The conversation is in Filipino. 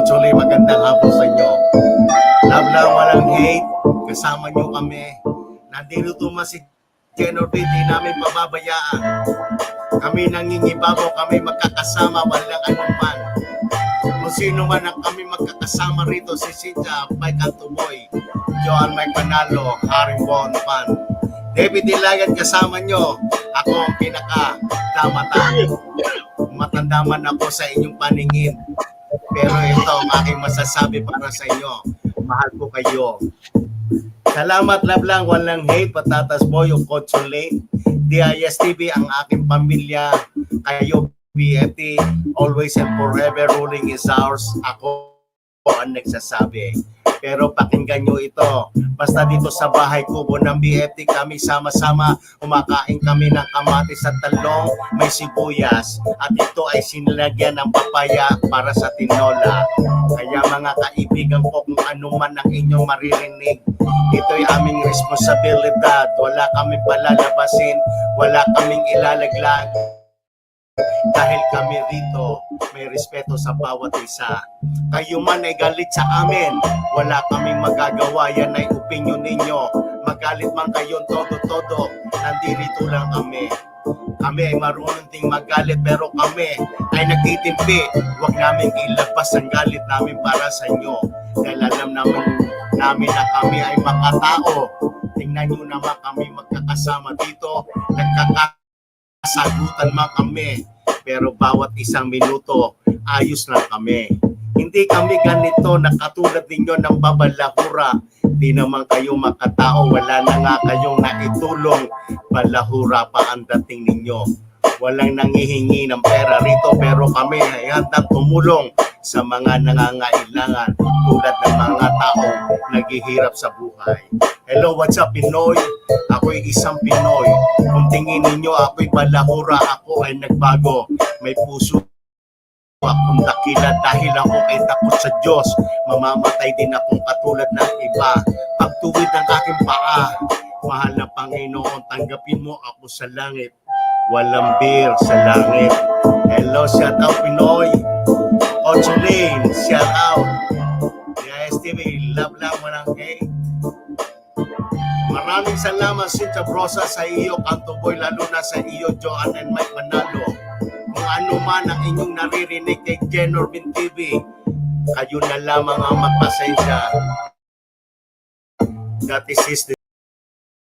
Actually, magandang hapon sa inyo. Love lang, walang hate. Kasama nyo kami. Nandito tumas si Jenor B. Di namin pababayaan. Kami nangingibabaw, kami magkakasama, walang anuman. Kung sino man ang kami magkakasama rito, si Cynthia, Mike Antuboy, Joan Mike Manalo, Haring Bon Pan. David Ilagan kasama nyo. Ako ang pinaka-damatan. Matanda man ako sa inyong paningin. Pero ito ang aking masasabi para sa inyo. Mahal ko kayo. Salamat, love lang, walang hate. Patatas boy, yung Coach Lane. DISTV, ang aking pamilya. Kayo, BFT, always and forever, ruling is ours. Ako ang nagsasabi. Pero pakinggan nyo ito. Basta dito sa bahay kubo ng BFT kami sama-sama. Kumakain kami ng kamatis at talong, may sibuyas. At ito ay sinilagyan ng papaya para sa tinola. Kaya mga kaibigan ko, kung ano man ang inyong maririnig, ito'y aming responsibilidad. Wala kaming palalabasin, wala kaming ilalaglag. Dahil kami rito may respeto sa bawat isa. Kayo man ay galit sa amin, wala kaming magagawa, yan ay opinion ninyo. Magalit man kayo todo-todo, nandito lang kami. Kami ay marunong ding magalit, pero kami ay nagtitimpi. Huwag namin ilabas ang galit namin para sa inyo. Dahil alam namin na kami ay makatao. Tingnan nyo naman kami magkakasama dito, nagkakasagutan man kami. Pero bawat isang minuto, ayos lang kami. Hindi kami ganito na katulad ninyo ng babalahura. Di naman kayo makatao, wala na nga kayong naitulong. Balahura pa ang dating ninyo. Walang nangihingi ng pera rito, pero kami ay handang tumulong sa mga nangangailangan tulad ng mga taong naghihirap sa buhay. Hello, what's up Pinoy? Ako'y isang Pinoy. Kung tingin ninyo ako'y balahura, ako ay nagbago. May puso akong dakila dahil ako ay takot sa Diyos. Mamamatay din akong katulad ng iba. Pagtuwid ng aking paa, mahal na Panginoon, tanggapin mo ako sa langit. Walang beer sa langit. Hello, shout out Pinoy. Ocholane, shout out. DISTV, love lang, walang hate. Maraming salamat Cynthia Brosa sa iyo, Antuboy, lalo na sa iyo, Joan and Mike Manalo. Kung ano man ang inyong naririnig kay Jenor Bin TV, kayo na lamang ang magpasensya. God is